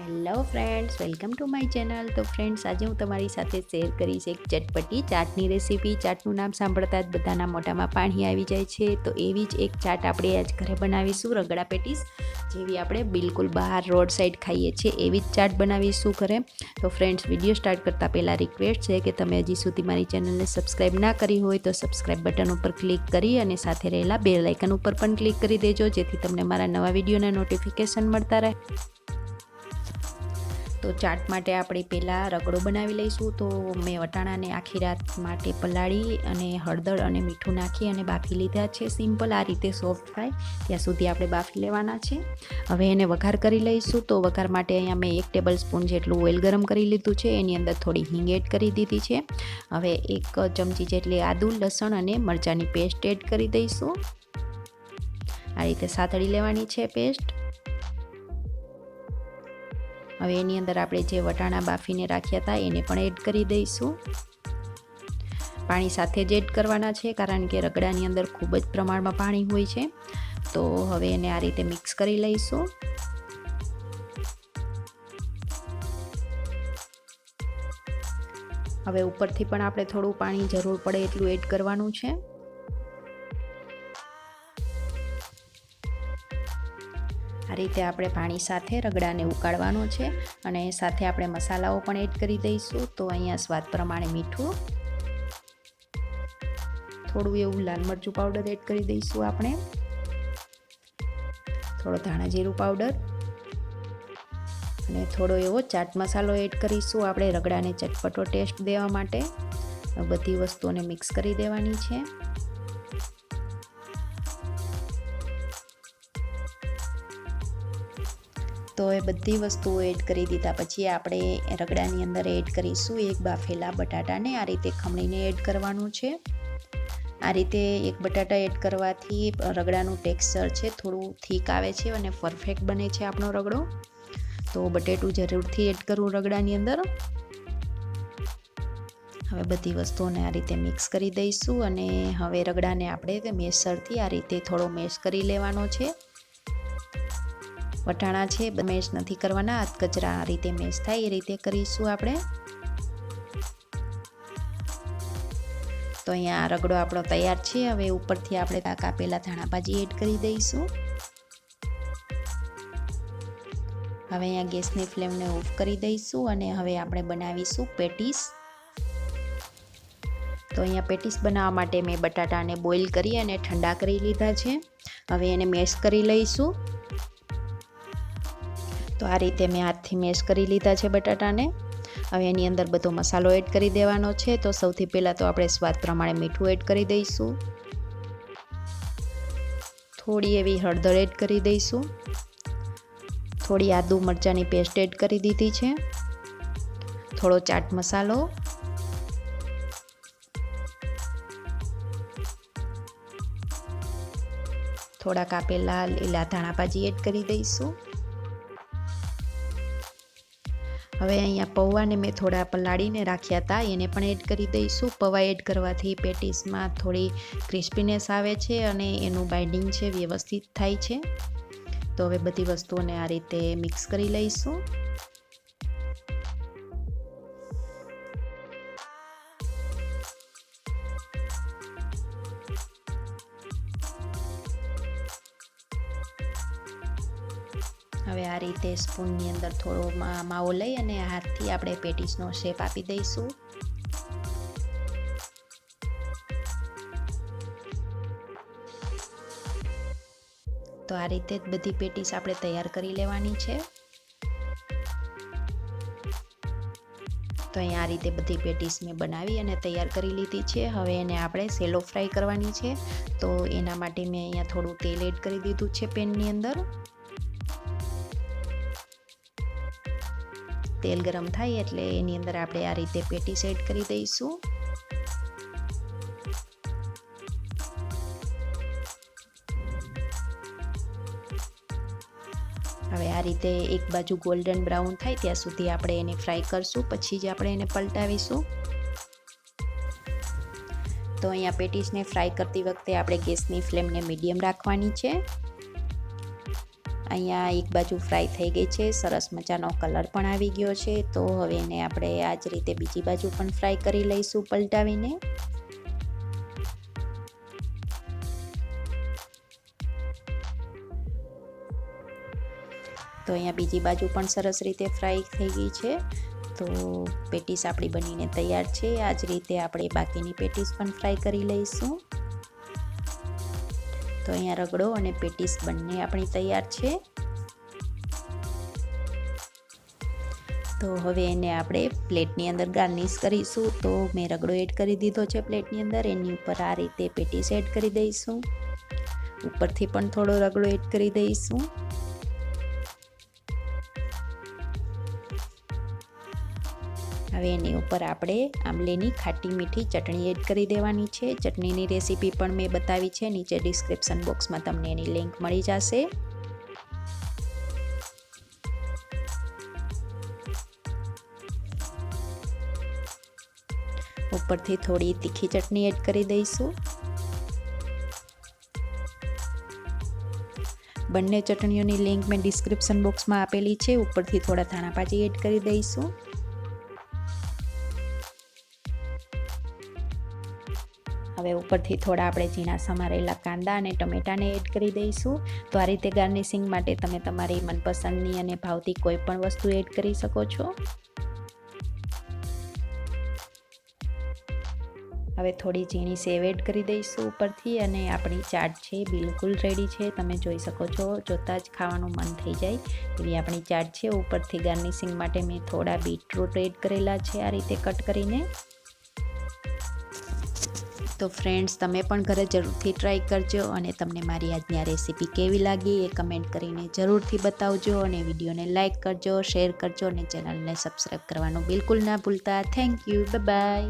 Hello friends, welcome to my channel. તો friends, આજે હું તમારી સાથે શેર કરીશ એક ચટપટી ચાટની રેસીપી. ચાટનું નામ સાંભળતા જ બધાના મોઢામાં પાણી આવી જાય છે. તો એવી જ એક ચાટ આપણે આજ ઘરે બનાવીશું, રગડા પેટીસ જેવી આપણે બિલકુલ બહાર રોડ સાઈડ ખાઈએ છીએ એવી જ ચાટ બનાવીશું ઘરે. તો ફ્રેન્ડ્સ, વિડીયો સ્ટાર્ટ કરતાં પહેલાં રિક્વેસ્ટ છે કે તમે હજી સુધી મારી ચેનલને સબસ્ક્રાઈબ ના કરી હોય તો સબસ્ક્રાઈબ બટન ઉપર ક્લિક કરી અને સાથે રહેલા બેલ આઇકન ઉપર પણ ક્લિક કરી દેજો, જેથી તમને મારા નવા વિડીયોના નોટિફિકેશન મળતા રહે. તો ચાટ માટે આપણે પહેલાં રગડો બનાવી લઈશું. તો મેં વટાણાને આખી રાત માટે પલાળી અને હળદર અને મીઠું નાખી અને બાફી લીધા છે. સિમ્પલ આ રીતે સોફ્ટ થાય ત્યાં સુધી આપણે બાફી લેવાના છે. હવે એને વઘાર કરી લઈશું. તો વઘાર માટે અહીંયા મેં 1 ટેબલ સ્પૂન જેટલું ઓઇલ ગરમ કરી લીધું છે. એની અંદર થોડી હિંગ એડ કરી દીધી છે. હવે 1 ચમચી જેટલી આદુ, લસણ અને મરચાંની પેસ્ટ એડ કરી દઈશું. આ રીતે સાતળી લેવાની છે પેસ્ટ. હવે એની અંદર આપણે જે વટાણા બાફીને રાખ્યા હતા એને પણ એડ કરી દઈશું. પાણી સાથે જ એડ કરવાના છે, કારણ કે રગડાની અંદર ખૂબ જ પ્રમાણમાં પાણી હોય છે. તો હવે એને આ રીતે મિક્સ કરી લઈશું. હવે ઉપરથી પણ આપણે થોડું પાણી જરૂર પડે એટલું એડ કરવાનું છે. આ રીતે આપણે પાણી સાથે રગડાને ઉકાળવાનો છે અને સાથે આપણે મસાલાઓ પણ એડ કરી દઈશું. તો અહીંયા સ્વાદ પ્રમાણે મીઠું, થોડું એવું લાલ મરચું પાવડર એડ કરી દઈશું આપણે, થોડો ધાણા જીરું પાવડર અને થોડો એવો ચાટ મસાલો એડ કરીશું આપણે રગડાને ચટપટો ટેસ્ટ દેવા માટે. બધી વસ્તુઓને મિક્સ કરી દેવાની છે. તો એ બધી વસ્તુઓ એડ કરી દીધા પછી આપણે રગડાની અંદર એડ કરીશું 1 બાફેલા બટાટાને. આ રીતે ખમણીને એડ કરવાનું છે. આ રીતે 1 બટાટા એડ કરવાથી રગડાનું ટેક્સચર છે થોડું થીક આવે છે અને પરફેક્ટ બને છે આપણો રગડો. તો બટેટું જરૂરથી એડ કરવું રગડાની અંદર. હવે બધી વસ્તુઓને આ રીતે મિક્સ કરી દઈશું અને હવે રગડાને આપણે મેસરથી આ રીતે થોડો મેશ કરી લેવાનો છે. વટાણા છે મેશ નથી કરવાના, હાથ કચરા આ રીતે મેશ થાય એ રીતે કરીશું આપણે. તો અહીંયા રગડો આપણો તૈયાર છે. હવે ઉપરથી આપણે કાપેલા ધાણા ભાજી એડ કરી દઈશું. હવે અહીંયા ગેસની ફ્લેમને ઓફ કરી દઈશું અને હવે આપણે બનાવીશું પેટીસ. તો અહીંયા પેટીસ બનાવવા માટે મેં બટાટાને બોઇલ કરી અને ઠંડા કરી લીધા છે. હવે એને મેશ કરી લઈશું. તો આ રીતે મેં હાથથી મેશ કરી લીધા છે બટાટાને. હવે એની અંદર બધો મસાલો એડ કરી દેવાનો છે. તો સૌથી પહેલાં તો આપણે સ્વાદ પ્રમાણે મીઠું એડ કરી દઈશું. થોડી એવી હળદર એડ કરી દઈશું. થોડી આદુ મરચાંની પેસ્ટ એડ કરી દીધી છે. થોડો ચાટ મસાલો, થોડા કાપેલા લીલા ધાણા ભાજી એડ કરી દઈશું. હવે અહીંયા પૌવાને મેં થોડા પલાળીને રાખ્યા હતા એને પણ એડ કરી દઈશું. પૌવા એડ કરવાથી પેટીસમાં થોડી ક્રિસ્પીનેસ આવે છે અને એનું બાઇન્ડિંગ છે વ્યવસ્થિત થાય છે. તો હવે બધી વસ્તુઓને આ રીતે મિક્સ કરી લઈશું. હવે આ રીતે સ્પૂનની અંદર થોડો માવો લઈ અને હાથથી આપણે પેટીસનો શેપ આપી દઈશું. તો આ રીતે જ બધી પેટીસ આપણે તૈયાર કરી લેવાની છે. તો અહીંયા આ રીતે બધી પેટીસ મેં બનાવી અને તૈયાર કરી લીધી છે. હવે એને આપણે સેલો ફ્રાય કરવાની છે. તો એના માટે મેં અહીંયા થોડું તેલ એડ કરી દીધું છે પેનની અંદર. તેલ ગરમ થાય એટલે એની અંદર આપણે આ રીતે પેટીસ એડ કરી દઈશું. હવે આ રીતે એક બાજુ ગોલ્ડન બ્રાઉન થાય ત્યાં સુધી આપણે એને ફ્રાય કરશું, પછી જ આપણે એને પલટાવીશું. તો અહીંયા પેટીસને ફ્રાય કરતી વખતે આપણે ગેસની ફ્લેમને મીડિયમ રાખવાની છે. અહીંયા એક બાજુ ફ્રાય થઈ ગઈ છે, સરસ મજાનો કલર પણ આવી ગયો છે. તો હવે એને આપણે આ જ રીતે બીજી બાજુ પણ ફ્રાય કરી લઈશું પલટાવીને. તો અહીંયા બીજી બાજુ પણ સરસ રીતે ફ્રાય થઈ ગઈ છે. તો પેટીસ આપણી બનીને તૈયાર છે. આ જ રીતે આપણે બાકીની પેટીસ પણ ફ્રાય કરી લઈશું. તો અહીંયા રગડો અને પેટીસ બંને આપણી તૈયાર છે. તો હવે એને આપણે પ્લેટની અંદર ગાર્નિશ કરીશું. તો મેં રગડો એડ કરી દીધો છે પ્લેટની અંદર. એની ઉપર આ રીતે પેટીસ એડ કરી દઈશું. ઉપરથી પણ થોડો રગડો એડ કરી દઈશું. હવે એની ઉપર આપણે આંબલીની ખાટી મીઠી ચટણી એડ કરી દેવાની છે. ચટણીની રેસીપી પણ મેં બતાવી છે, નીચે ડિસ્ક્રિપ્શન બોક્સમાં તમને એની લિંક મળી જશે. ઉપરથી થોડી તીખી ચટણી એડ કરી દઈશું. બંને ચટણીઓની લિંક મેં ડિસ્ક્રિપ્શન બોક્સમાં આપેલી છે. ઉપરથી થોડા ધાણા ભાજી એડ કરી દઈશું. હવે ઉપરથી થોડા આપણે ઝીણા સમારેલા કાંદા અને ટમેટાને એડ કરી દઈશું. તો આ રીતે ગાર્નિશિંગ માટે તમે તમારી મનપસંદની અને ભાવતી કોઈ પણ વસ્તુ એડ કરી શકો છો. હવે થોડી ઝીણી સેવ એડ કરી દઈશું ઉપરથી અને આપણી ચાટ છે બિલકુલ રેડી છે. તમે જોઈ શકો છો, જોતાં જ ખાવાનું મન થઈ જાય એવી આપણી ચાટ છે. ઉપરથી ગાર્નિશિંગ માટે મેં થોડા બીટરૂટ એડ કરેલા છે આ રીતે કટ કરીને. તો ફ્રેન્ડ્સ, તમે પણ ઘરે જરૂરથી ટ્રાય કરજો અને તમને મારી આજની આ રેસીપી કેવી લાગી એ કમેન્ટ કરીને જરૂરથી બતાવજો. અને વિડીયોને લાઇક કરજો, શેર કરજો અને ચેનલને સબસ્ક્રાઈબ કરવાનું બિલકુલ ના ભૂલતા. Thank you. Bye bye.